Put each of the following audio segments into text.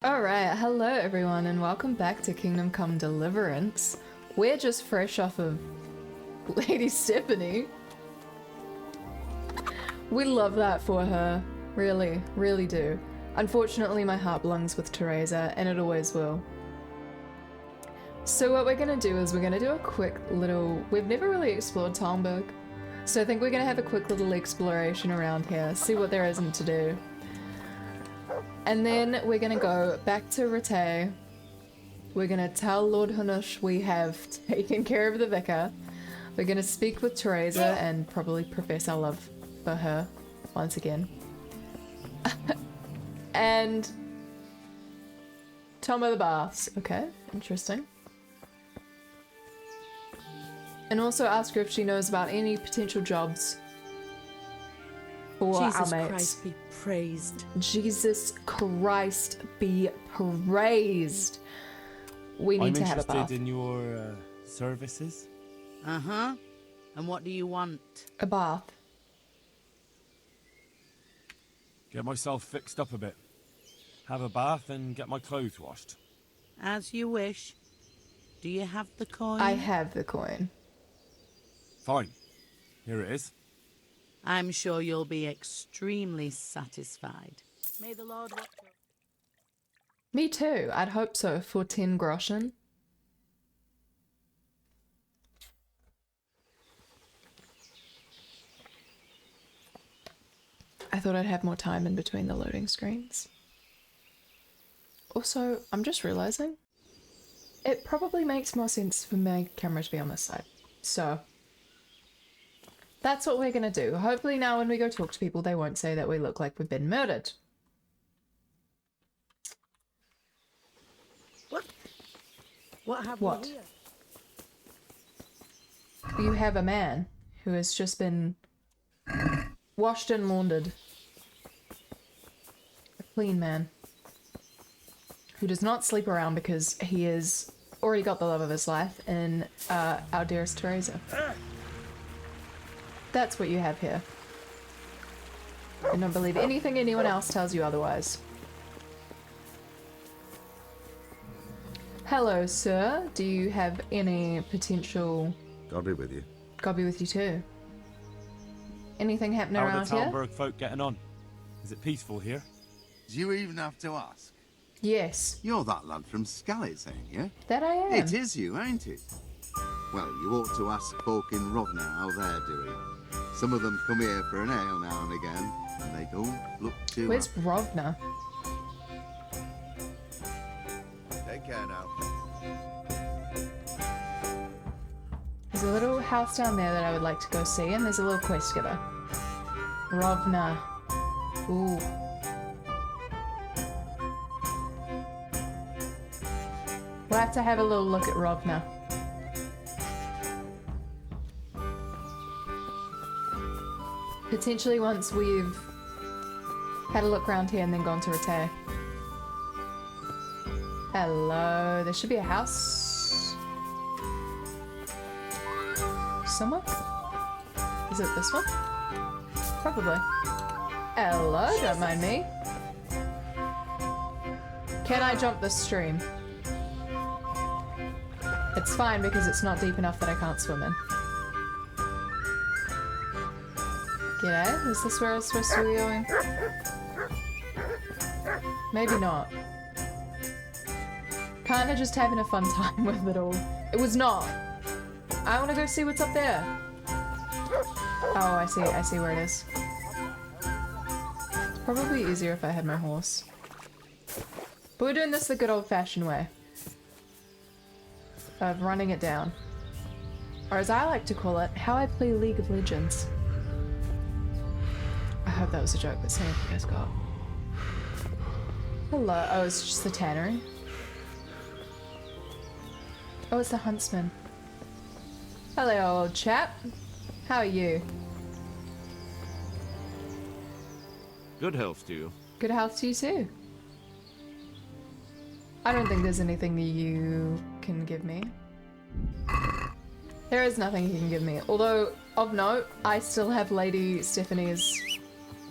Alright, hello everyone and welcome back to Kingdom Come Deliverance. We're just fresh off of Lady Stephanie. We love that for her. Really, really do. Unfortunately, my heart belongs with Teresa, and it always will. So what we're gonna do is we're gonna do a quick little... We've never really explored Talmberg, so I think we're gonna have a quick little exploration around here, see what there isn't to do. And then we're gonna go back to Rete. We're gonna tell Lord Hanush we have taken care of the vicar. We're gonna speak with Teresa and probably profess our love for her once again. And Tom of the Baths. Okay, interesting. And also ask her if she knows about any potential jobs for our mates. Jesus Christ be praised. Jesus Christ be praised. We need to have a bath. I'm interested in your services. Uh-huh. And what do you want? A bath. Get myself fixed up a bit. Have a bath and get my clothes washed. As you wish. Do you have the coin? I have the coin. Fine. Here it is. I'm sure you'll be extremely satisfied. May the Lord watch over. Me too. I'd hope so for 10 groschen. I thought I'd have more time in between the loading screens. Also, I'm just realizing it probably makes more sense for my camera to be on this side. So that's what we're gonna do. Hopefully now when we go talk to people, they won't say that we look like we've been murdered. What have What? we here? You have a man who has just been washed and laundered. A clean man. Who does not sleep around because he has already got the love of his life in our dearest Teresa. That's what you have here. I don't believe anything anyone else tells you otherwise. Hello, sir. Do you have any potential... God be with you. God be with you too. Anything happening How are around the here? Talmberg folk getting on? Is it peaceful here? Do you even have to ask? Yes, You're that lad from Skalitz, ain't you? that I am. It is you, ain't it? Well, you ought to ask folk in Rovna how they're doing. Some of them come here for an ale now and again, and they don't look too Where's happy. Rovna? Take care now. There's a little house down there that I would like to go see, and there's a little quest giver. Rovna. Ooh. We'll have to have a little look at Rovna. Potentially once we've had a look around here and then gone to Rete. Hello, there should be a house somewhere. Is it this one? Probably. Hello, don't mind me. Can I jump this stream? It's fine because it's not deep enough that I can't swim in. G'day, is this where I was supposed to be going? Maybe not. Kinda just having a fun time with it all. It was not. I wanna go see what's up there. Oh, I see where it is. It's probably easier if I had my horse. But we're doing this the good old-fashioned way. Of running it down. Or as I like to call it, how I play League of Legends. I hope that was a joke, but say it you guys got. Hello. Oh, it's just the tannery. Oh, it's the huntsman. Hello, old chap. How are you? Good health to you. Good health to you too. I don't think there's anything that you can give me. There is nothing you can give me. Although, of note, I still have Lady Stephanie's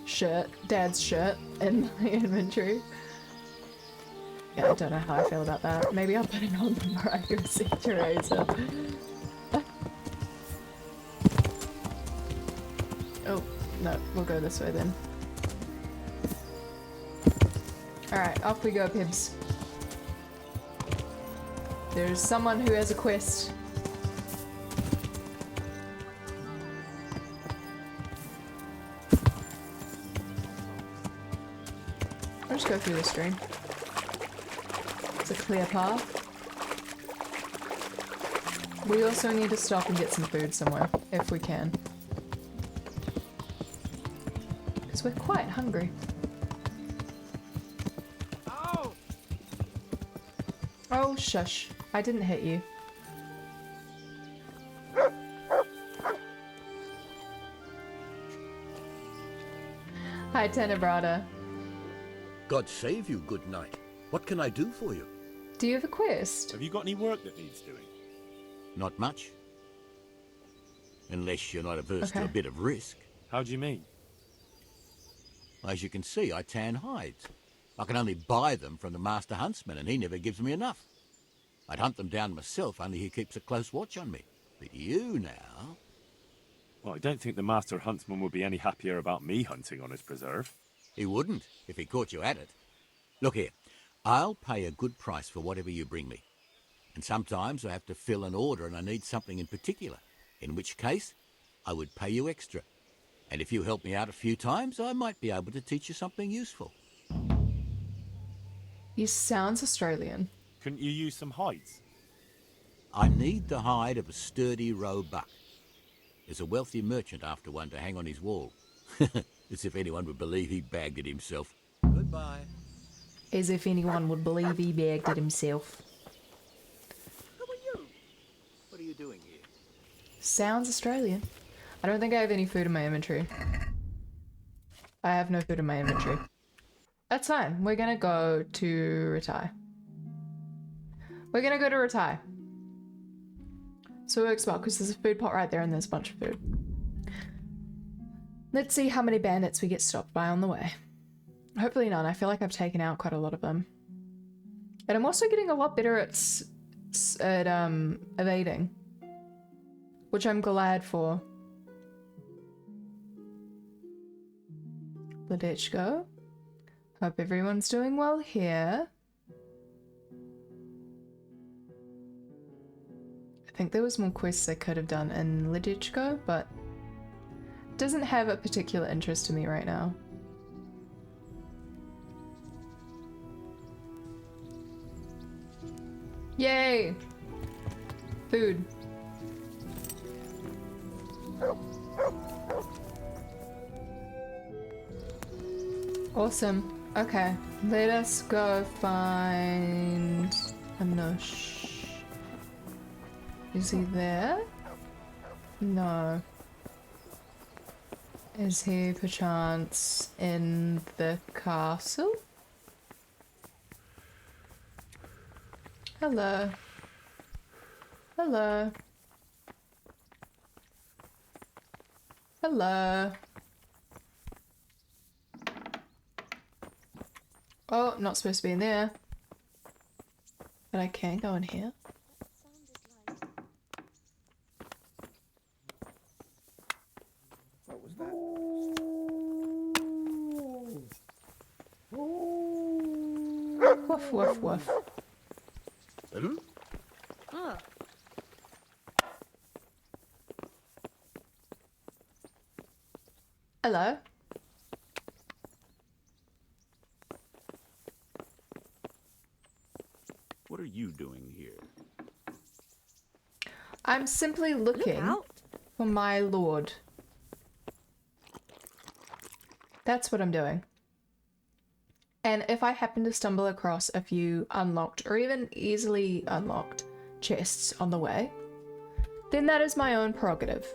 shirt, Dad's shirt, in my inventory. I don't know how I feel about that. Maybe I'll put it on the Mariah Sector. Oh, no, we'll go this way then. Alright, off we go, Pibs. There's someone who has a quest. I'll just go through the stream. It's a clear path. We also need to stop and get some food somewhere, if we can. Because we're quite hungry. Oh, shush. I didn't hit you. Hi, Tenebrata. God save you, good knight. What can I do for you? Do you have a quest? Have you got any work that needs doing? Not much. Unless you're not averse to Okay. a bit of risk. How do you mean? As you can see, I tan hides. I can only buy them from the master huntsman, and he never gives me enough. I'd hunt them down myself, only he keeps a close watch on me. But you now... Well, I don't think the master huntsman would be any happier about me hunting on his preserve. He wouldn't, if he caught you at it. Look here, I'll pay a good price for whatever you bring me. And sometimes I have to fill an order and I need something in particular, in which case I would pay you extra. And if you help me out a few times, I might be able to teach you something useful. He sounds Australian. Couldn't you use some hides? I need the hide of a sturdy roe buck. There's a wealthy merchant after one to hang on his wall. As if anyone would believe he bagged it himself. Goodbye. As if anyone would believe he bagged it himself. Who are you? What are you doing here? Sounds Australian. I don't think I have any food in my inventory. I have no food in my inventory. That's fine. We're gonna go to retire. We're gonna go to retire. So it works well, because there's a food pot right there and there's a bunch of food. Let's see how many bandits we get stopped by on the way. Hopefully none. I feel like I've taken out quite a lot of them. And I'm also getting a lot better at evading. Which I'm glad for. Ledechko. Hope everyone's doing well here. I think there was more quests I could have done in Ledechko, but it doesn't have a particular interest to me right now. Yay! Food. Awesome. Okay, let us go find Anush. Is he there? No. Is he perchance in the castle? Hello. Hello. Hello. Oh, not supposed to be in there. But I can go in here. What was that? Woof, woof, woof. Hello. What are you doing here? I'm simply looking for my lord. That's what I'm doing. And if I happen to stumble across a few unlocked or even easily unlocked chests on the way, then that is my own prerogative.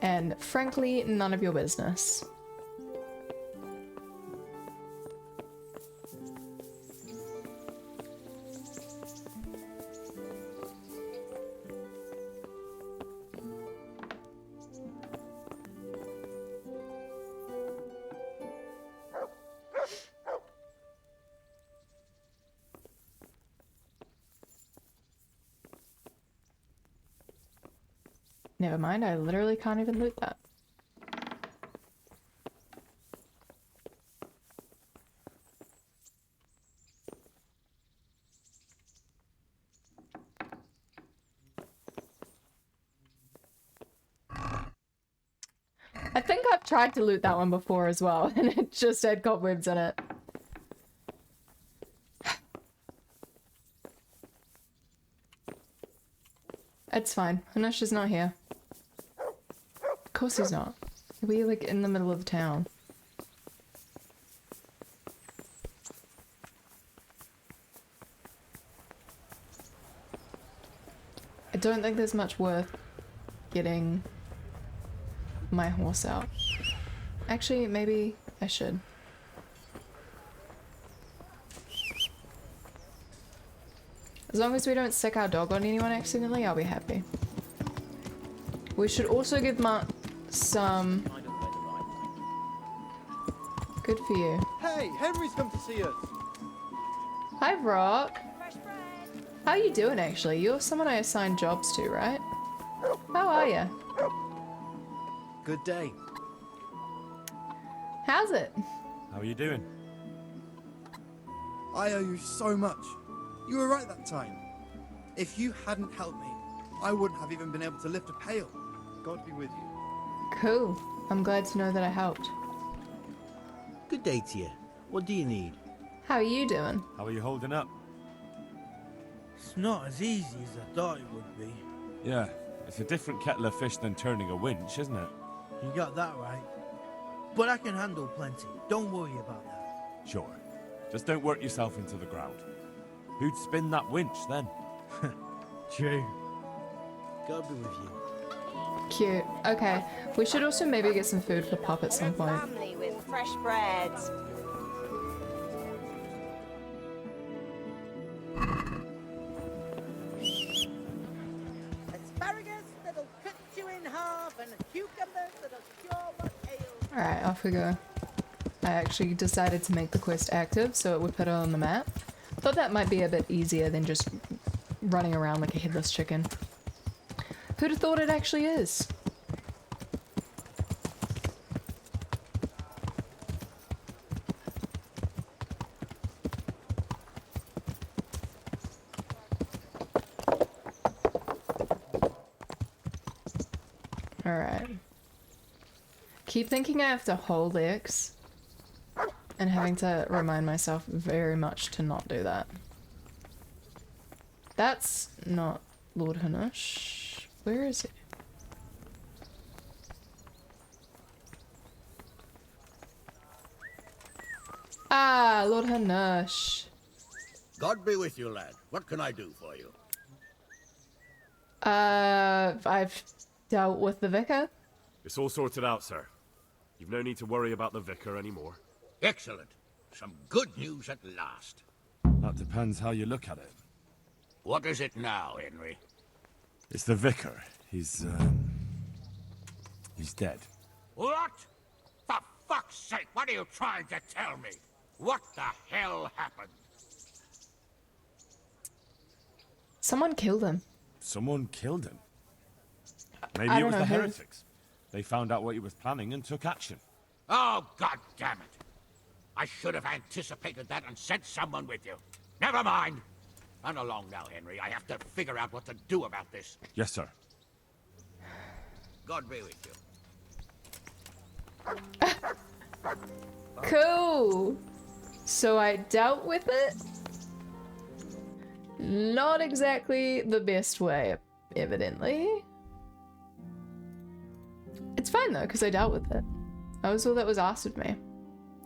And frankly, none of your business. Never mind, I literally can't even loot that. I think I've tried to loot that one before as well, and it just had cobwebs in it. It's fine. Hanush is not here. Of course he's not. We're like in the middle of town. I don't think there's much worth getting my horse out. Actually, maybe I should. As long as we don't stick our dog on anyone accidentally, I'll be happy. We should also give Mark some... Good for you. Hey, Henry's come to see us. Hi, Brock. How you doing, actually? You're someone I assigned jobs to, right? How are you? Good day. How's it? How are you doing? I owe you so much. You were right that time. If you hadn't helped me, I wouldn't have even been able to lift a pail. God be with you. Cool. I'm glad to know that I helped. Good day to you. What do you need? How are you doing? How are you holding up? It's not as easy as I thought it would be. Yeah, it's a different kettle of fish than turning a winch, isn't it? You got that right. But I can handle plenty. Don't worry about that. Sure. Just don't work yourself into the ground. Who'd spin that winch then? True. God be with you. Cute. Okay. We should also maybe get some food for Pup at some point. Family with fresh bread. Asparagus that'll cut you in half, and cucumbers that'll cure what ails. Alright, off we go. I actually decided to make the quest active so it would put it on the map. Thought that might be a bit easier than just running around like a headless chicken. Who'd have thought it actually is? Alright. Keep thinking I have to hold X and having to remind myself very much to not do that. That's not Lord Hanush. Where is he? Ah, Lord Hanush. God be with you, lad. What can I do for you? I've dealt with the vicar. It's all sorted out, sir. You've no need to worry about the vicar anymore. Excellent. Some good news at last. That depends how you look at it. What is it now, Henry? It's the vicar. He's dead. What? For fuck's sake, what are you trying to tell me? What the hell happened? Someone killed him. Someone killed him. Maybe I it don't was know the who. heretics. They found out what he was planning and took action. Oh, God damn it. I should have anticipated that and sent someone with you. Never mind. Run along now, Henry. I have to figure out what to do about this. Yes, sir. God be with you. Cool. So I dealt with it. Not exactly the best way, evidently. It's fine though, because I dealt with it. That was all that was asked of me.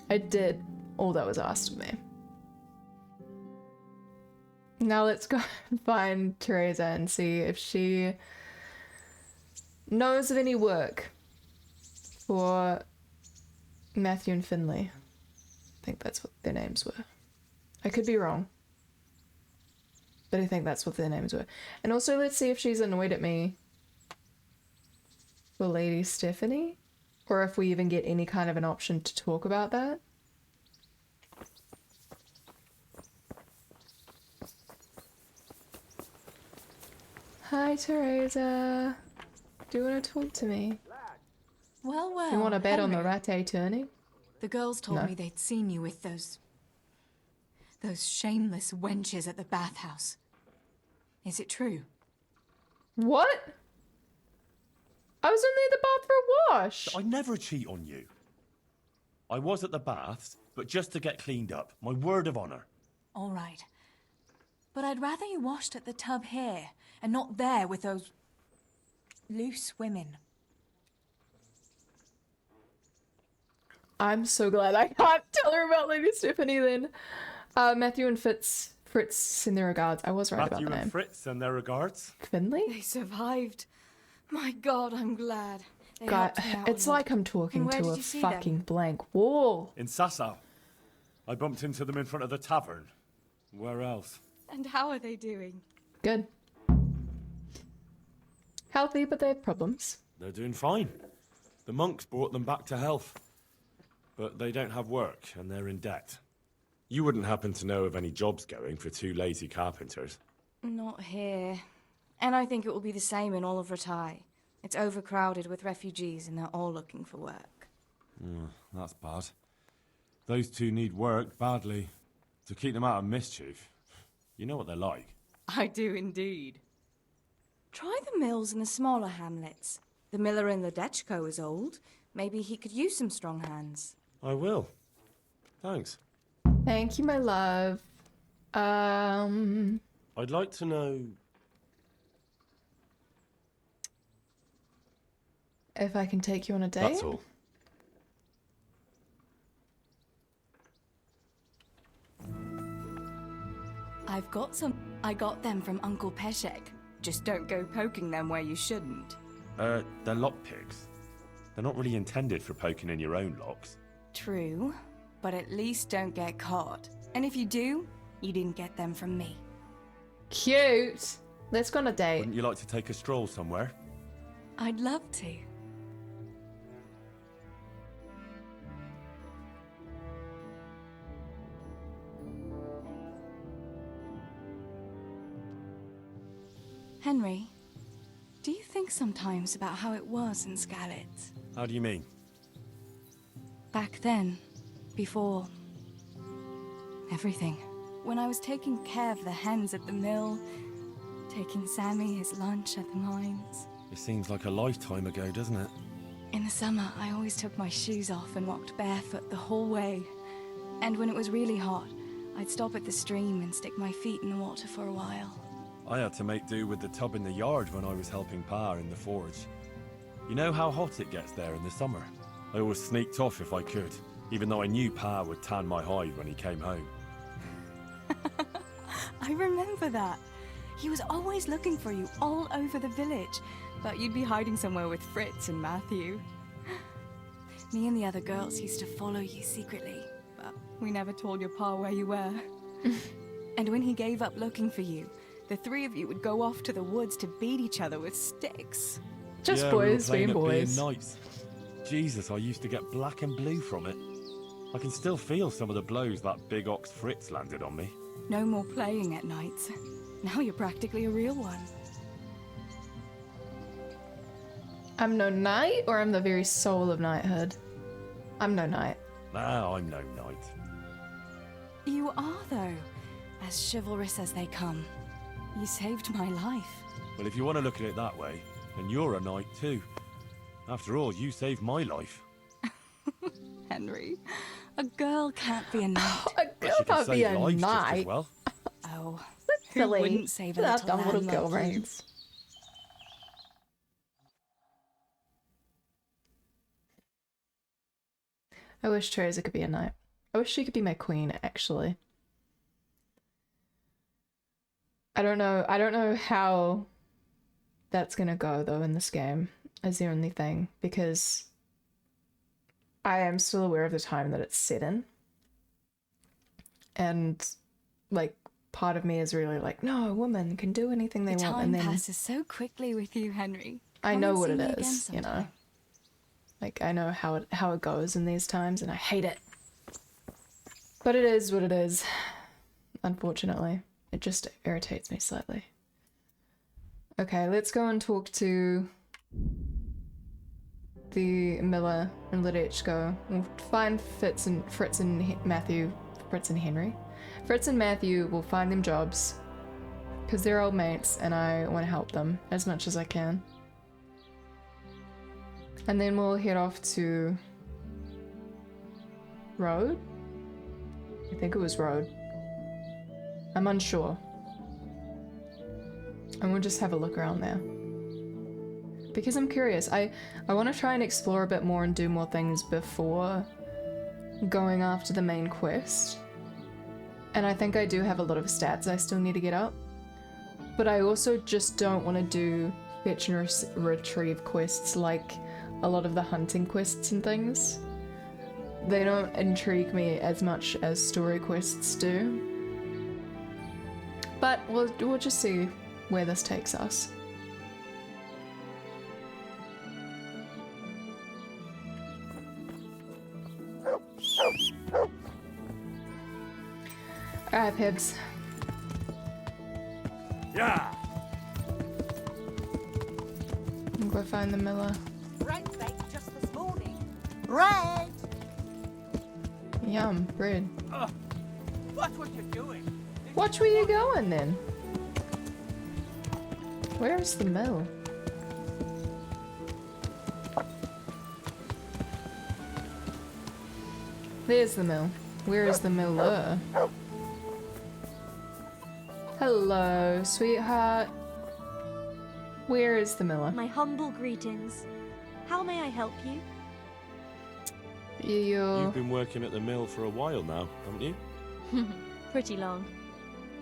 I did all that was asked of me. Now let's go find Teresa and see if she knows of any work for Matthew and Finley. I think that's what their names were. I could be wrong, but I think that's what their names were. And also let's see if she's annoyed at me for Lady Stephanie, or if we even get any kind of an option to talk about that. Hi, Teresa. Do you want to talk to me? Well, well. You want to bet on the Henry, ratte turning? the girls told No. me they'd seen you with those shameless wenches at the bathhouse. Is it true? What? I was only at the bath for a wash. I never cheat on you. I was at the baths, but just to get cleaned up. My word of honor. All right. But I'd rather you washed at the tub here and not there with those loose women. I'm so glad I can't tell her about Lady Stephanie then. Matthew and Fritz send their regards. I was right Matthew about the and name. Fritz send their regards. Finley? They survived. My God, I'm glad. They God, helped me out a it's lot. like I'm talking And where to did a you see them? fucking blank wall. In Sasau. I bumped into them in front of the tavern. Where else? And how are they doing? Good. Healthy, but they have problems. They're doing fine. The monks brought them back to health. But they don't have work, and they're in debt. You wouldn't happen to know of any jobs going for two lazy carpenters? Not here. And I think it will be the same in all of Ratai. It's overcrowded with refugees and they're all looking for work. That's bad. Those two need work badly. To keep them out of mischief. You know what they're like. I do indeed. Try the mills in the smaller hamlets. The miller in Ledechko is old. Maybe he could use some strong hands. I will. Thanks. Thank you, my love. I'd like to know... If I can take you on a date? That's all. I got them from Uncle Peshek. Just don't go poking them where you shouldn't. They're lockpicks. They're not really intended for poking in your own locks. True, but at least don't get caught. And if you do, you didn't get them from me. Cute. Let's go on a date. Wouldn't you like to take a stroll somewhere? I'd love to. Henry, do you think sometimes about how it was in Scarlet? How do you mean? Back then, before everything. When I was taking care of the hens at the mill, taking Sammy his lunch at the mines. It seems like a lifetime ago, doesn't it? In the summer, I always took my shoes off and walked barefoot the whole way. And when it was really hot, I'd stop at the stream and stick my feet in the water for a while. I had to make do with the tub in the yard when I was helping Pa in the forge. You know how hot it gets there in the summer? I always sneaked off if I could, even though I knew Pa would tan my hide when he came home. I remember that. He was always looking for you all over the village, but you'd be hiding somewhere with Fritz and Matthew. Me and the other girls used to follow you secretly, but we never told your pa where you were. And when he gave up looking for you, the three of you would go off to the woods to beat each other with sticks. Just Yeah, boys we were being playing at boys. being knights. Jesus, I used to get black and blue from it. I can still feel some of the blows that big ox Fritz landed on me. No more playing at nights. Now you're practically a real one. I'm no knight, or I'm the very soul of knighthood? I'm no knight. Now I'm no knight. You are, though, as chivalrous as they come. You saved my life. Well, if you want to look at it that way, then you're a knight too. After all, you saved my life. Henry, a girl can't be a knight. A But girl she can can't be save a lives just as knight. well. Oh, Silly. who wouldn't save a That's little dumb little lamb girl like you? brains. I wish Teresa could be a knight. I wish she could be my queen, actually. I don't know how that's gonna go though in this game, is the only thing, because I am still aware of the time that it's set in. And like part of me is really like, no, a woman can do anything they The want, time and then passes so quickly with you, Henry. I Come know and what see it me again is, you know. sometime. Like I know how it goes in these times, and I hate it. But it is what it is. Unfortunately, it just irritates me slightly. Okay, let's go and talk to the miller and let each go. We'll find Fritz and Matthew. Fritz and Henry. Fritz and Matthew will find them jobs because they're old mates and I want to help them as much as I can. And then we'll head off to Road? I think it was Road. I'm unsure. And we'll just have a look around there. Because I'm curious. I want to try and explore a bit more and do more things before going after the main quest. And I think I do have a lot of stats I still need to get up. But I also just don't want to do fetch and retrieve quests like a lot of the hunting quests and things. They don't intrigue me as much as story quests do. But we'll just see where this takes us. Alright, Pibbs. Yeah. I'll go find the miller. Bread baked just this morning. Bread! Yum, bread. Watch what you're doing. Watch where you're going then. Where is the mill? There's the mill. Where is the miller? Hello, sweetheart. Where is the miller? My humble greetings. How may I help you? You've been working at the mill for a while now, haven't you? Pretty long.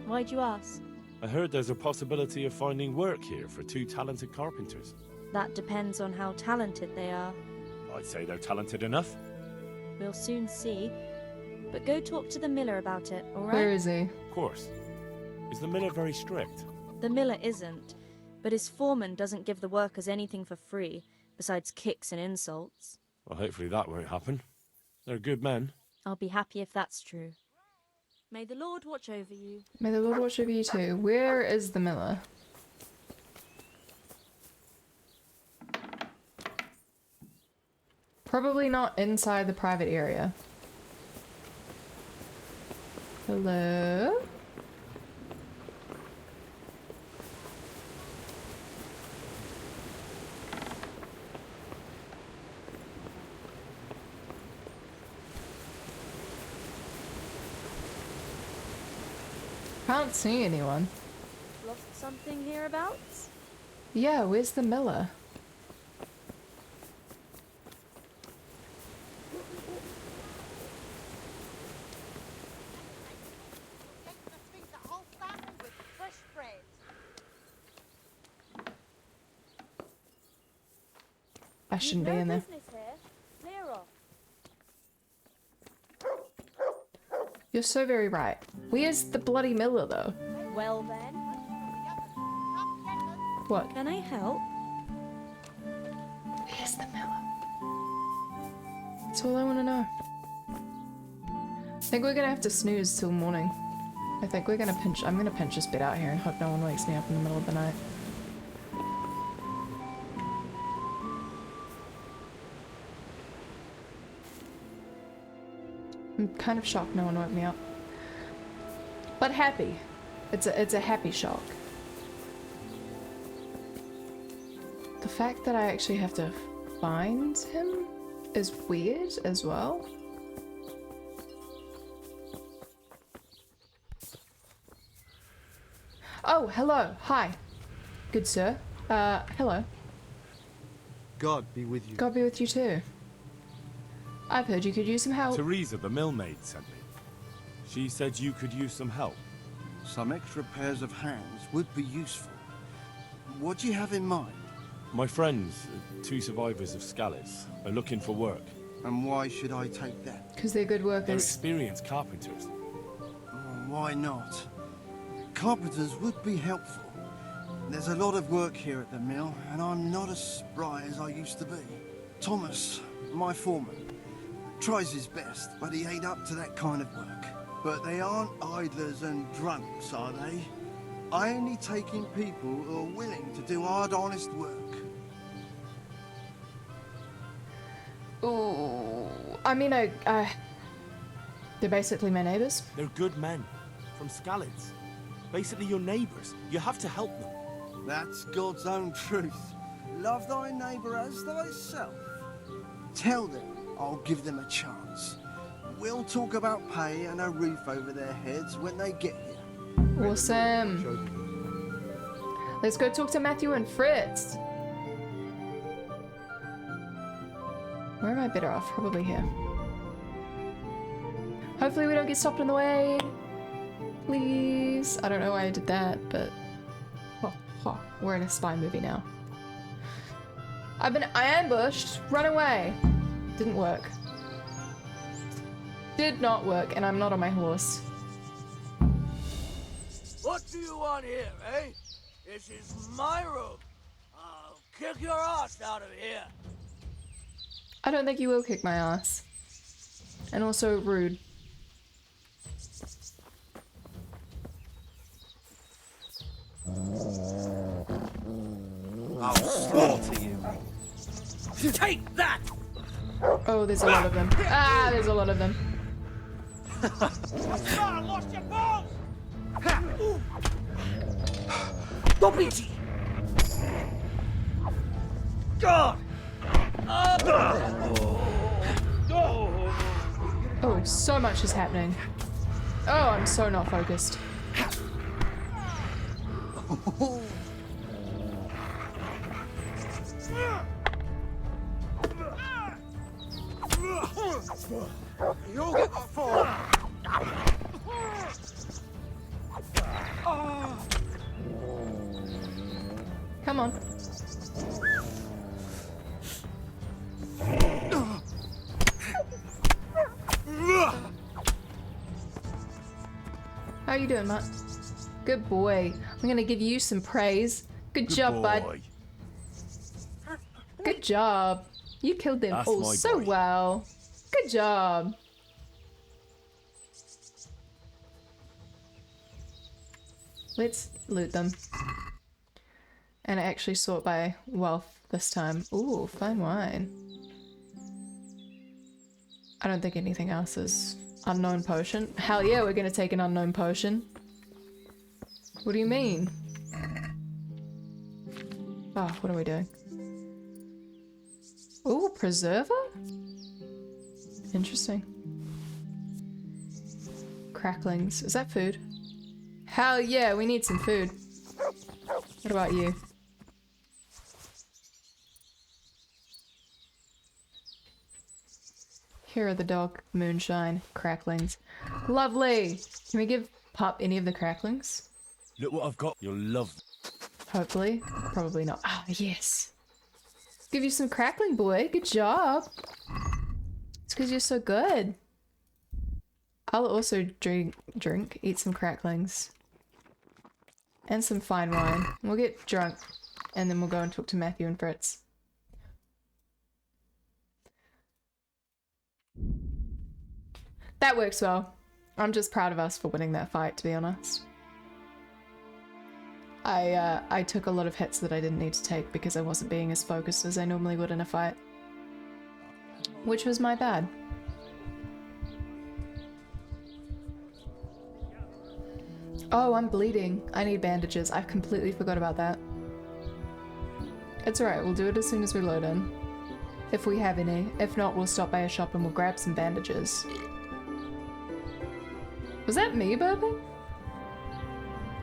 Why'd you ask? I heard there's a possibility of finding work here for 2 talented carpenters. That depends on how talented they are. I'd say they're talented enough. We'll soon see. But go talk to the miller about it, alright? Where is he? Of course. Is the miller very strict? The miller isn't, but his foreman doesn't give the workers anything for free, besides kicks and insults. Well, hopefully that won't happen. They're good men. I'll be happy if that's true. May the Lord watch over you. May the Lord watch over you too. Where is the miller? Probably not inside the private area. Hello? Can't see anyone. Lost something hereabouts? Yeah, where's the miller? Fresh bread. I shouldn't be in there. Business here. Clear off. You're so very right. Where's the bloody miller though? Well then. What? Can I help? Where's the miller? That's all I want to know. I think we're gonna have to snooze till morning. I think we're gonna pinch. I'm gonna pinch this bed out here and hope no one wakes me up in the middle of the night. I'm kind of shocked no one woke me up. But happy. It's a happy shock. The fact that I actually have to find him is weird as well. Oh, hello. Hi. Good sir. Hello. God be with you. God be with you too. I've heard you could use some help. Teresa, the millmaid, sent me. She said you could use some help. Some extra pairs of hands would be useful. What do you have in mind? My friends, 2 survivors of Scallis, are looking for work. And why should I take that? Because they're good They're workers. experienced carpenters. Why not? Carpenters would be helpful. There's a lot of work here at the mill, and I'm not as spry as I used to be. Thomas, my foreman, tries his best, but he ain't up to that kind of work. But they aren't idlers and drunks, are they? I only take in people who are willing to do hard, honest work. Ooh, I mean, they're basically my neighbors. They're good men. From Skalids. Basically your neighbors. You have to help them. That's God's own truth. Love thy neighbour as thyself. Tell them I'll give them a chance. We'll talk about pay and a roof over their heads when they get here. Awesome. Let's go talk to Matthew and Fritz. Where am I better off? Probably here. Hopefully we don't get stopped on the way. Please. I don't know why I did that, but... we're in a spy movie now. I ambushed. Run away. Didn't work. Did not work, and I'm not on my horse. What do you want here, eh? This is my room. I'll kick your ass out of here. I don't think you will kick my ass. And also rude. I'll slaughter you. Take that! Oh, there's a lot of them. Ah, there's a lot of them. I lost your balls! Dobiti! God! Oh, so much is happening. Oh, I'm so not focused. You'll get that fall! Come on. How you doing, Matt? Good boy. I'm gonna give you some praise. Good job, bud. Good job. You killed them all so well. Good job. Let's loot them. And I actually sort by wealth this time. Ooh, fine wine. I don't think anything else is unknown potion. Hell yeah, we're gonna take an unknown potion. What do you mean? Oh, what are we doing? Ooh, preserver? Interesting. Cracklings. Is that food? Hell yeah, we need some food. What about you? Here are the dog moonshine cracklings. Lovely! Can we give Pup any of the cracklings? Look what I've got. You'll love. Hopefully. Probably not. Ah, yes. Give you some crackling, boy. Good job. It's because you're so good. I'll also eat some cracklings. And some fine wine. We'll get drunk. And then we'll go and talk to Matthew and Fritz. That works well. I'm just proud of us for winning that fight, to be honest. I took a lot of hits that I didn't need to take because I wasn't being as focused as I normally would in a fight. Which was my bad. Oh, I'm bleeding. I need bandages. I completely forgot about that. It's alright, we'll do it as soon as we load in. If we have any. If not, we'll stop by a shop and we'll grab some bandages. Was that me burping?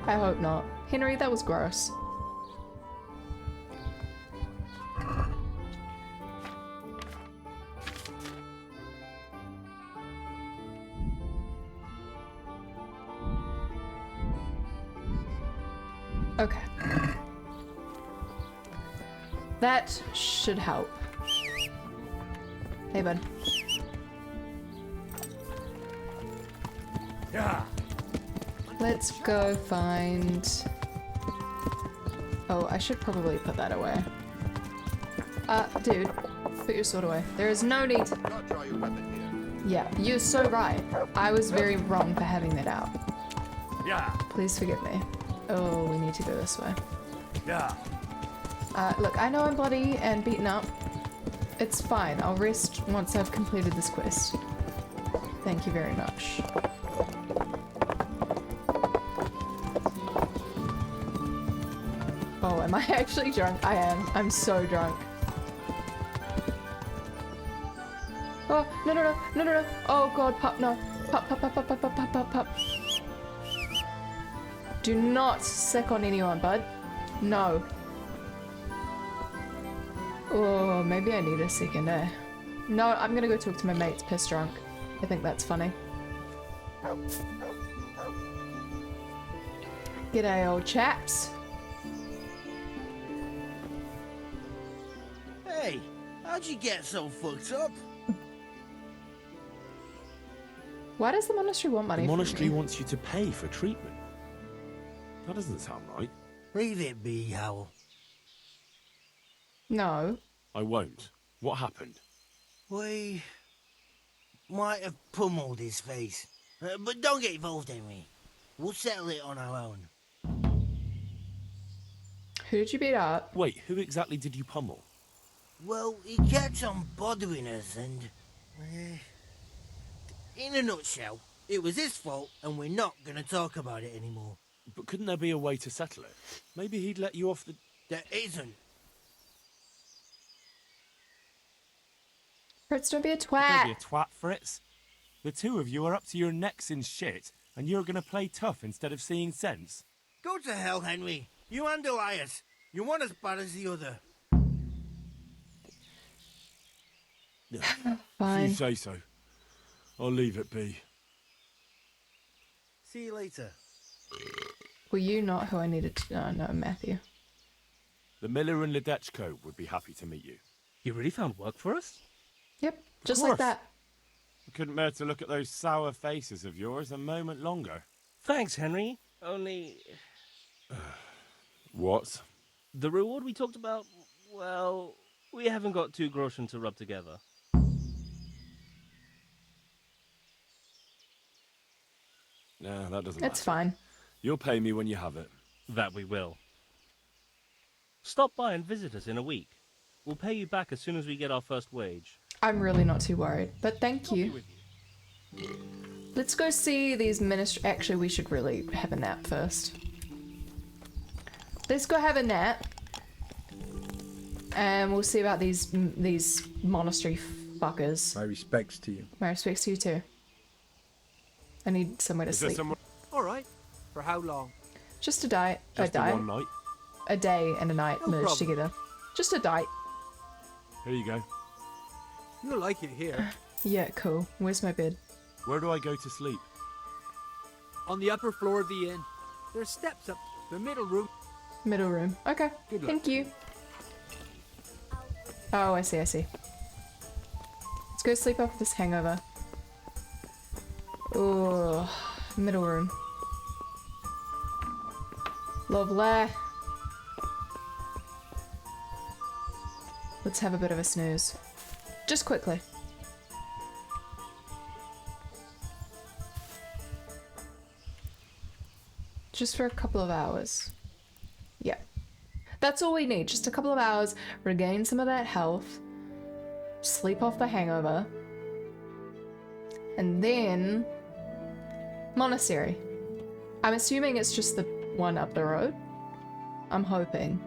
I hope not. Henry, that was gross. Okay. That should help. Hey, bud. Yeah. Let's go find... Oh, I should probably put that away. Dude, put your sword away. There is no need to... Yeah, you're so right. I was very wrong for having that out. Yeah. Please forgive me. Oh, we need to go this way. Yeah. Look, I know I'm bloody and beaten up, It's fine. I'll rest once I've completed this quest. Thank you very much. Oh, am I actually drunk? I am. I'm so drunk. Oh, no, no, no, no, no, no. Oh god, pup, no. Pup, pup, pup, pup, pup, pup, pup, pup, pup. Do not sick on anyone, bud. No. Oh, maybe I need a second, eh? No, I'm gonna go talk to my mates pissed drunk. I think that's funny. G'day, old chaps. Hey, how'd you get so fucked up? Why does the monastery want money The from monastery me? wants you to pay for treatment. That doesn't sound right. Leave it be, Howell. No. I won't. What happened? We might have pummeled his face. But don't get involved, Henry. We'll settle it on our own. Who did you beat up? Wait, who exactly did you pummel? Well, he kept on bothering us and... in a nutshell, it was his fault and we're not gonna talk about it anymore. But couldn't there be a way to settle it? Maybe he'd let you off the... There isn't. Fritz, don't be a Don't twat. be a twat, Fritz. The two of you are up to your necks in shit, and you're gonna play tough instead of seeing sense. Go to hell, Henry. You and Elias. You're one as bad as the other. If Fine. you say so. I'll leave it be. See you later. Were you not who I needed to know? No, Matthew. The miller and Ledechko would be happy to meet you. You really found work for us? Yep, just course. like that. I couldn't bear to look at those sour faces of yours a moment longer. Thanks, Henry. Only... What? The reward we talked about, well, we haven't got 2 groschen to rub together. No, that doesn't It's matter. fine. You'll pay me when you have it. That we will. Stop by and visit us in a week. We'll pay you back as soon as we get our first wage. I'm really not too worried, but thank you. Let's go see these ministry. Actually, we should really have a nap first. Let's go have a nap, and we'll see about these monastery fuckers. My respects to you. My respects to you too. I need somewhere to sleep. All right. For how long? Just a day. Just a day. one night. A day and a night No merged problem. together. Just a day. Here you go. You'll like it here. Yeah, cool. Where's my bed? Where do I go to sleep? On the upper floor of the inn. There's steps up. The middle room. Middle room. Okay. Good luck. Thank you. Oh, I see, I see. Let's go sleep off this hangover. Oh, middle room. Lovely. Let's have a bit of a snooze. Just quickly. Just for a couple of hours. Yeah. That's all we need. Just a couple of hours, regain some of that health, sleep off the hangover, and then monastery. I'm assuming it's just the one up the road. I'm hoping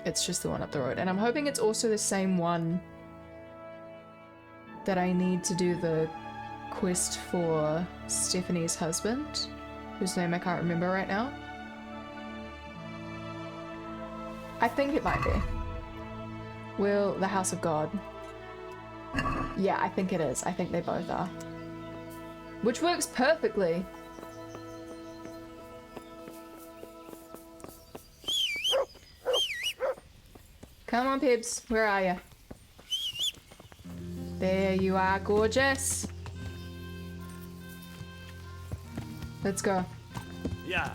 it's just the one up the road. And I'm hoping it's also the same one that I need to do the quest for Stephanie's husband, whose name I can't remember right now. I think it might be. Will the House of God. Yeah, I think it is. I think they both are. Which works perfectly. Come on, Pibbs. Where are you? There you are, gorgeous. Let's go. Yeah.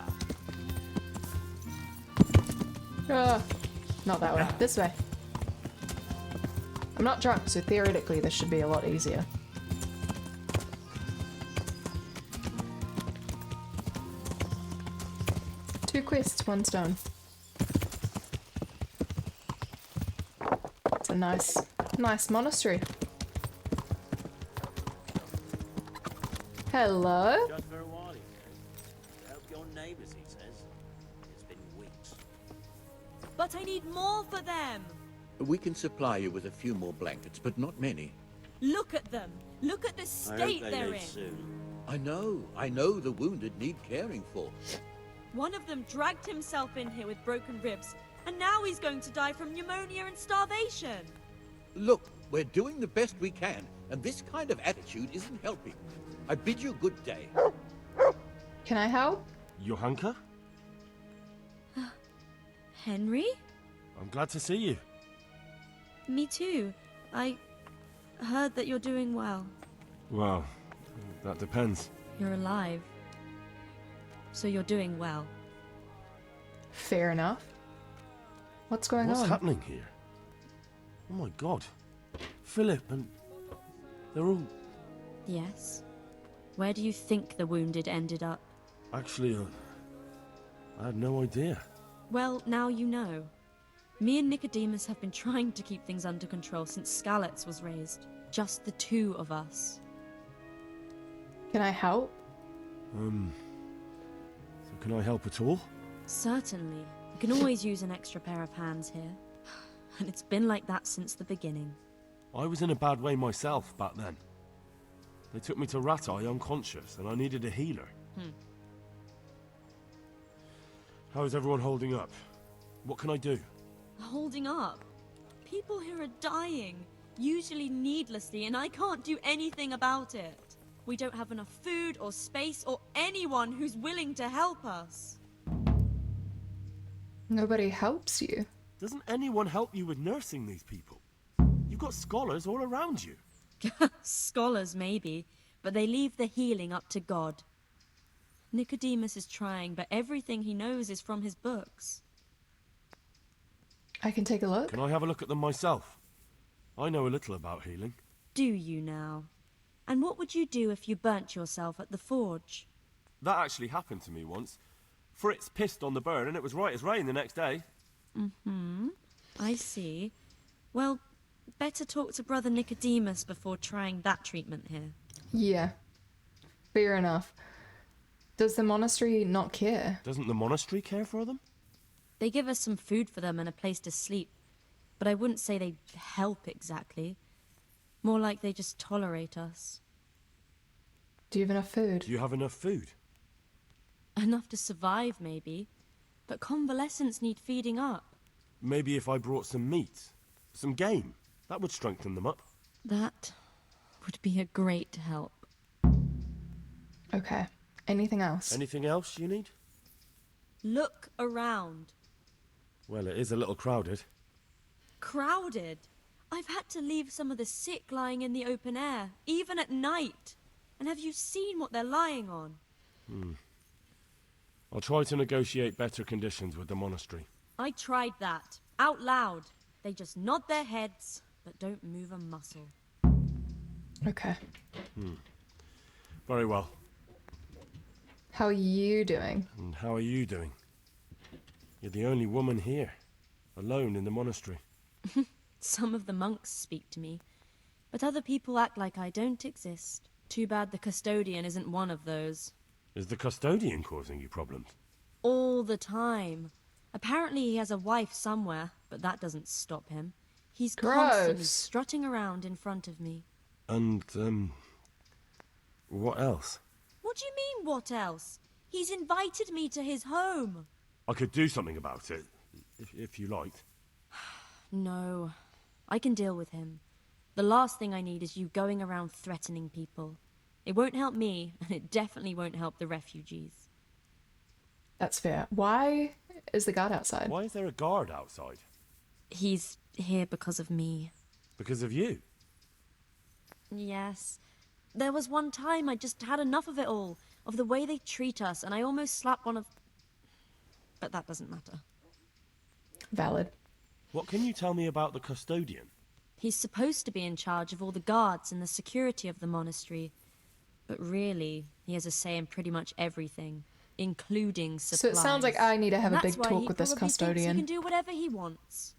Oh, not that way. This way. I'm not drunk, so theoretically this should be a lot easier. Two quests, one stone. It's a nice Nice monastery. Hello? Just for a while, he says. Help your neighbors, he says. It's been weeks. But I need more for them. We can supply you with a few more blankets, but not many. Look at them. Look at the I hope state they they're leave in. soon. I know the wounded need caring for. One of them dragged himself in here with broken ribs, and now he's going to die from pneumonia and starvation. Look, we're doing the best we can, and this kind of attitude isn't helping. I bid you good day. Can I help? Johanka? Henry? I'm glad to see you. Me too. I heard that you're doing well. Well, that depends. You're alive. So you're doing well. Fair enough. What's going What's on? happening here? Oh my god. Philip and... they're all... Yes. Where do you think the wounded ended up? Actually, I had no idea. Well, now you know. Me and Nicodemus have been trying to keep things under control since Skalitz was raised. Just the two of us. Can I help? So can I help at all? Certainly. We can always use an extra pair of hands here. And it's been like that since the beginning. I was in a bad way myself back then. They took me to Ratai unconscious, and I needed a healer. How is everyone holding up? What can I do? Holding up. People here are dying, usually needlessly, and I can't do anything about it. We don't have enough food or space or anyone who's willing to help us. Nobody helps you. Doesn't anyone help you with nursing these people? You've got scholars all around you. Scholars, maybe, but they leave the healing up to God. Nicodemus is trying, but everything he knows is from his books. I can take a look. Can I have a look at them myself? I know a little about healing. Do you now? And what would you do if you burnt yourself at the forge? That actually happened to me once. Fritz pissed on the burn and it was right as rain the next day. I see. Well, better talk to Brother Nicodemus before trying that treatment here. Yeah. Fair enough. Does the monastery not care? Doesn't the monastery care for them? They give us some food for them and a place to sleep, but I wouldn't say they help exactly. More like they just tolerate us. Do you have enough food? Do you have enough food? Enough to survive, maybe. But convalescents need feeding up. Maybe if I brought some meat, some game, that would strengthen them up. That would be a great help. Okay. Anything else? Anything else you need? Look around. Well, it is a little crowded. Crowded? I've had to leave some of the sick lying in the open air, even at night. And have you seen what they're lying on? I'll try to negotiate better conditions with the monastery. I tried that, out loud. They just nod their heads, but don't move a muscle. Okay. Very well. How are you doing? And how are you doing? You're the only woman here, alone in the monastery. Some of the monks speak to me, but other people act like I don't exist. Too bad the custodian isn't one of those. Is the custodian causing you problems? All the time. Apparently he has a wife somewhere, but that doesn't stop him. He's constantly Gross. strutting around in front of me. And, what else? What do you mean, what else? He's invited me to his home. I could do something about it, if you liked. No, I can deal with him. The last thing I need is you going around threatening people. It won't help me, and it definitely won't help the refugees. That's fair. Why is the guard outside? Why is there a guard outside? He's here because of me. Because of you? Yes. There was one time I just had enough of it all, of the way they treat us, and I almost slapped one of... But that doesn't matter. Valid. What can you tell me about the custodian? He's supposed to be in charge of all the guards and the security of the monastery. But really, he has a say in pretty much everything, including supplies. So it sounds like I need to have a That's big why talk he with this probably thinks custodian. He can do whatever he wants.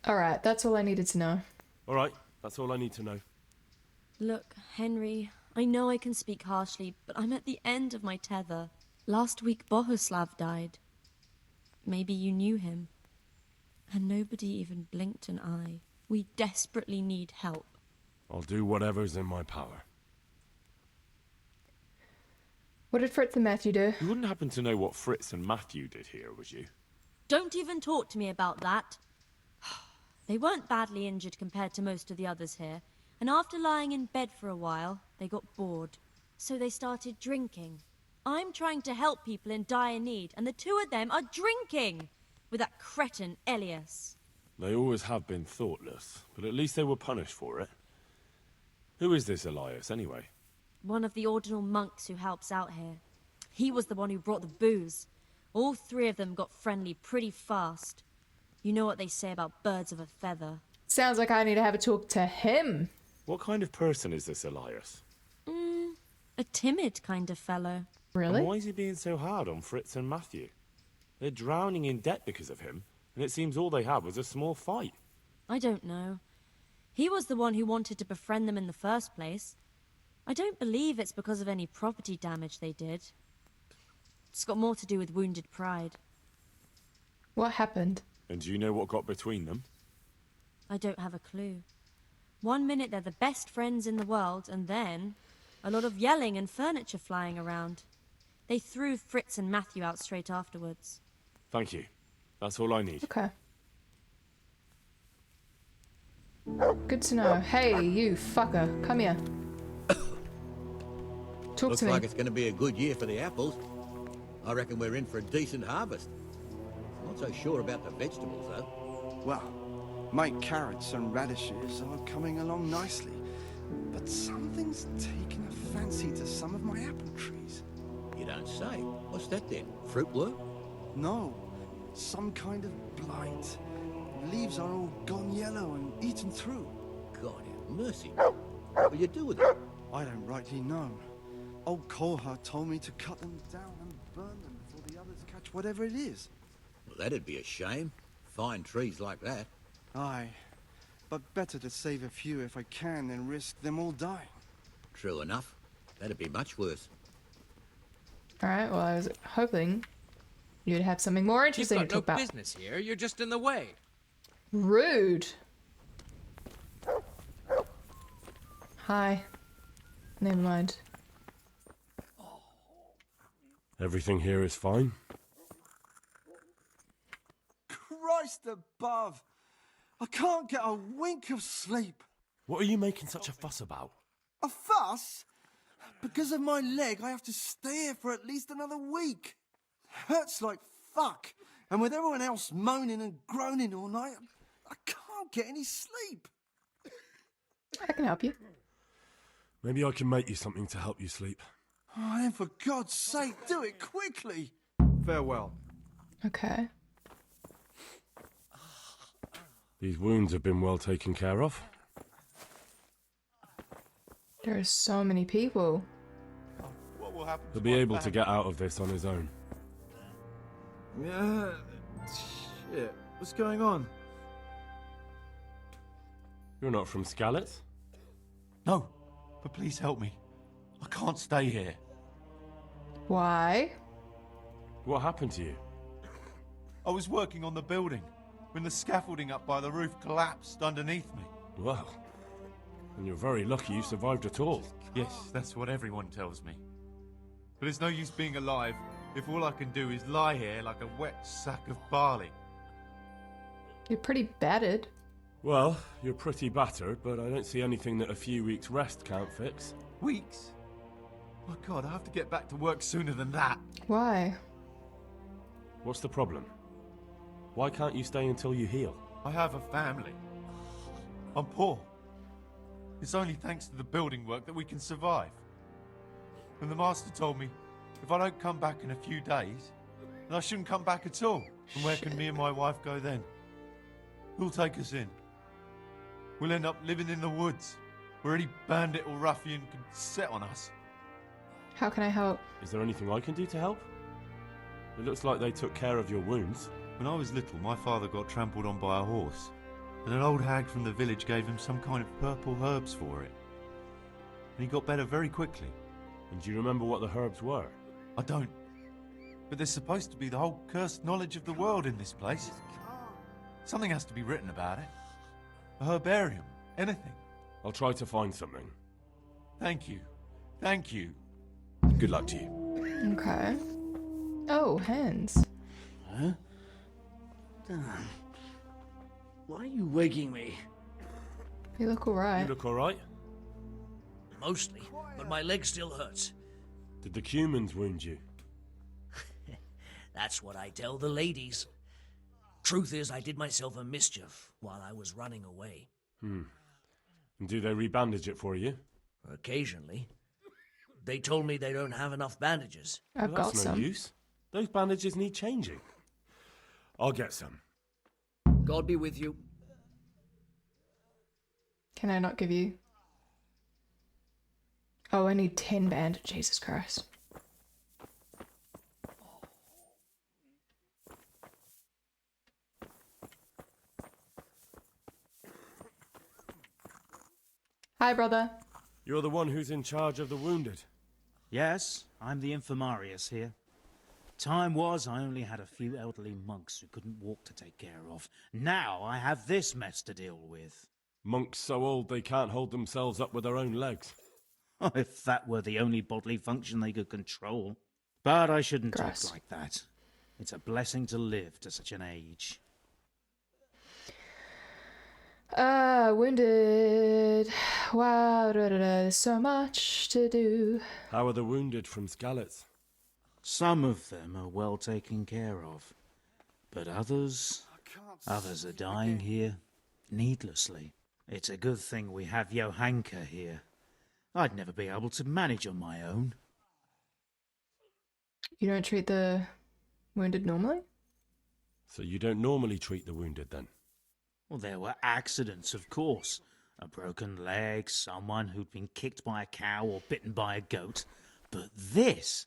Alright, that's all I needed to know. All right, that's all I need to know. Look, Henry, I know I can speak harshly, but I'm at the end of my tether. Last week Bohuslav died. Maybe you knew him. And nobody even blinked an eye. We desperately need help. I'll do whatever's in my power. What did Fritz and Matthew do? You wouldn't happen to know what Fritz and Matthew did here, would you? Don't even talk to me about that. They weren't badly injured compared to most of the others here, and after lying in bed for a while, they got bored. So they started drinking. I'm trying to help people in dire need, and the two of them are drinking! With that cretin Elias. They always have been thoughtless, but at least they were punished for it. Who is this Elias, anyway? One of the ordinal monks who helps out here. He was the one who brought the booze. All three of them got friendly pretty fast. You know what they say about birds of a feather. Sounds like I need to have a talk to him. What kind of person is this Elias? A timid kind of fellow. Really? And why is he being so hard on Fritz and Matthew? They're drowning in debt because of him, and it seems all they had was a small fight. I don't know. He was the one who wanted to befriend them in the first place. I don't believe it's because of any property damage they did. It's got more to do with wounded pride. What happened? And do you know what got between them? I don't have a clue. One minute they're the best friends in the world, and then a lot of yelling and furniture flying around. They threw Fritz and Matthew out straight afterwards. Thank you. That's all I need. Okay. Good to know. Hey, you fucker. Come here. Talk Looks to me. like it's going to be a good year for the apples. I reckon we're in for a decent harvest. Not so sure about the vegetables, though. Well, my carrots and radishes are coming along nicely, but something's taken a fancy to some of my apple trees. You don't say. What's that then? Fruit worm? No, some kind of blight. Leaves are all gone yellow and eaten through. God have mercy. What will you do with it? I don't rightly know. Old Korha told me to cut them down and burn them before the others catch whatever it is. Well, that'd be a shame. Fine trees like that. Aye, but better to save a few if I can than risk them all dying. True enough. That'd be much worse. Alright, well, I was hoping you'd have something more interesting You've to got talk no about. business here. You're just in the way. Rude. Hi. Never mind. Everything here is fine? Christ above! I can't get a wink of sleep. What are you making such a fuss about? A fuss? Because of my leg, I have to stay here for at least another week. Hurts like fuck. And with everyone else moaning and groaning all night, I can't get any sleep. I can help you. Maybe I can make you something to help you sleep. Oh, then for God's sake, do it quickly. Farewell. Okay. These wounds have been well taken care of. There are so many people. What will happen? He'll be able to get out of this on his own. Yeah. Shit. What's going on? You're not from Scarlet? No, but please help me. I can't stay here. Why? What happened to you? I was working on the building when the scaffolding up by the roof collapsed underneath me. Well, and you're very lucky you survived at all. Yes, that's what everyone tells me. But it's no use being alive if all I can do is lie here like a wet sack of barley. You're pretty battered. Well, you're pretty battered, but I don't see anything that a few weeks rest can't fix. Weeks? My God, I have to get back to work sooner than that. Why? What's the problem? Why can't you stay until you heal? I have a family. I'm poor. It's only thanks to the building work that we can survive. And the master told me if I don't come back in a few days, then I shouldn't come back at all. And where can me and my wife go then? Who'll take us in? We'll end up living in the woods, where any bandit or ruffian can set on us. How can I help? Is there anything I can do to help? It looks like they took care of your wounds. When I was little, my father got trampled on by a horse. and an old hag from the village gave him some kind of purple herbs for it. And he got better very quickly. And do you remember what the herbs were? I don't. But there's supposed to be the whole cursed knowledge of the world in this place. Something has to be written about it. A herbarium. Anything. I'll try to find something. Thank you. Thank you. Good luck to you. Okay. Oh, hands. Huh? Damn. Why are you waking me? You look alright. You look alright? Mostly, but my leg still hurts. Did the humans wound you? That's what I tell the ladies. Truth is, I did myself a mischief while I was running away. And do they rebandage it for you? Occasionally. They told me they don't have enough bandages. I've got That's some. no use. Those bandages need changing. I'll get some. God be with you. Can I not give you? Oh, I need 10 bandages. Jesus Christ. Hi, brother. You're the one who's in charge of the wounded. Yes, I'm the infirmarius here. Time was I only had a few elderly monks who couldn't walk to take care of. Now I have this mess to deal with. Monks so old they can't hold themselves up with their own legs. If that were the only bodily function they could control. But I shouldn't Gross. talk like that. It's a blessing to live to such an age. Wounded. Wow, there's so much to do. How are the wounded from Skalitz? Some of them are well taken care of. But others are dying here needlessly. It's a good thing we have Johanka here. I'd never be able to manage on my own. You don't treat the wounded normally? So you don't normally treat the wounded then? Well, there were accidents, of course. A broken leg, someone who'd been kicked by a cow or bitten by a goat. But this,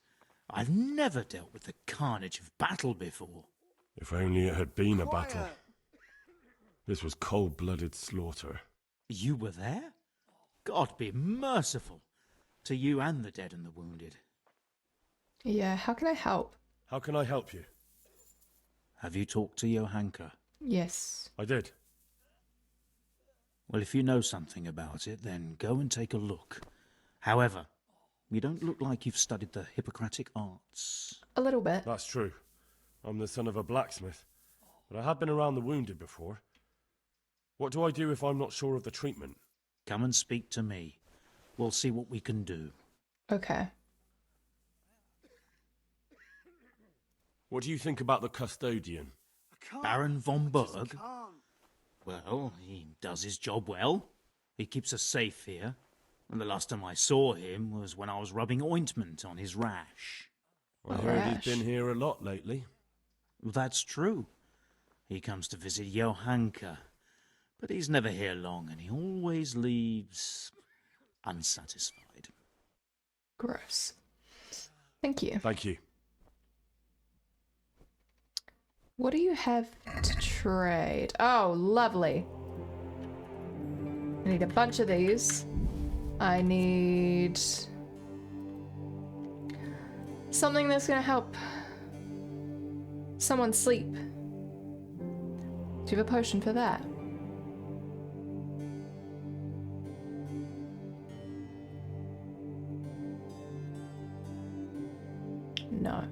I've never dealt with the carnage of battle before. If only it had been a battle. This was cold-blooded slaughter. You were there? God be merciful to you and the dead and the wounded. Yeah, how can I help? How can I help you? Have you talked to Johanka? Yes. I did. Well, if you know something about it, then go and take a look. However, you don't look like you've studied the Hippocratic arts. A little bit. That's true. I'm the son of a blacksmith, but I have been around the wounded before. What do I do if I'm not sure of the treatment? Come and speak to me. We'll see what we can do. Okay. What do you think about the custodian? Baron von Berg? Well, he does his job well. He keeps us safe here. And the last time I saw him was when I was rubbing ointment on his rash. I heard he's been here a lot lately. That's true. He comes to visit Johanka. But he's never here long, and he always leaves unsatisfied. Gross. Thank you. Thank you. What do you have to trade? Oh, lovely. I need a bunch of these. I need something that's gonna help someone sleep. Do you have a potion for that? No.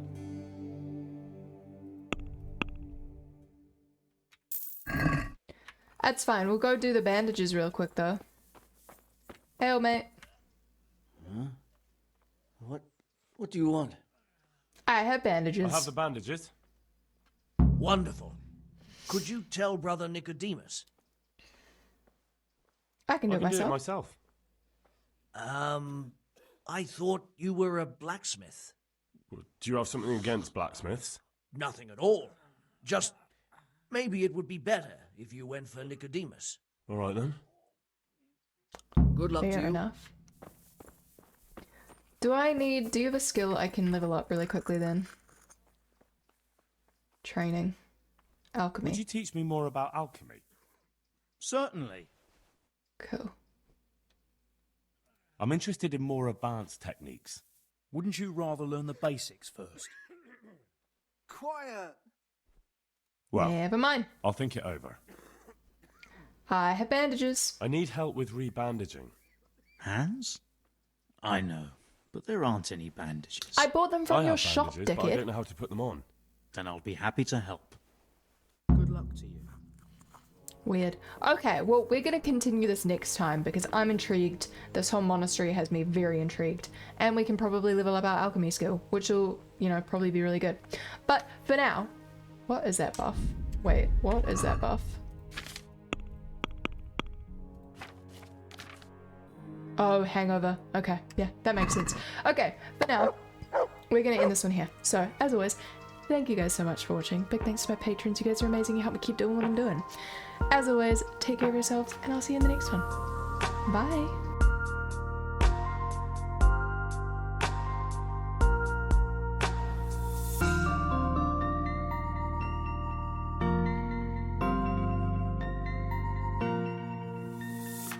That's fine. We'll go do the bandages real quick, though. Hey, old mate. Huh? What do you want? I have bandages. I have the bandages. Wonderful. Could you tell Brother Nicodemus? I can do it myself. Do it myself. I thought you were a blacksmith. Do you have something against blacksmiths? Nothing at all. Just maybe it would be better if you went for Nicodemus. All right then. Good luck to Fair you. enough. Do you have a skill I can level up really quickly then? Training. Alchemy. Would you teach me more about alchemy? Certainly. Cool. I'm interested in more advanced techniques. Wouldn't you rather learn the basics first? Quiet! Well, Never mind. I'll think it over. I have bandages. I need help with rebandaging. Hands? I know, but there aren't any bandages. I bought them from I your have shop, bandages, but I dickhead. don't know how to put them on. Then I'll be happy to help. Good luck to you. Weird. Okay, well, we're going to continue this next time because I'm intrigued. This whole monastery has me very intrigued. And we can probably level up our alchemy skill, which will, you know, probably be really good. But for now, what is that buff? Wait, what is that buff? Oh, hangover. Okay, yeah, that makes sense. Okay, for now, we're going to end this one here. So, as always, thank you guys so much for watching. Big thanks to my patrons. You guys are amazing. You help me keep doing what I'm doing. As always, take care of yourselves, and I'll see you in the next one. Bye.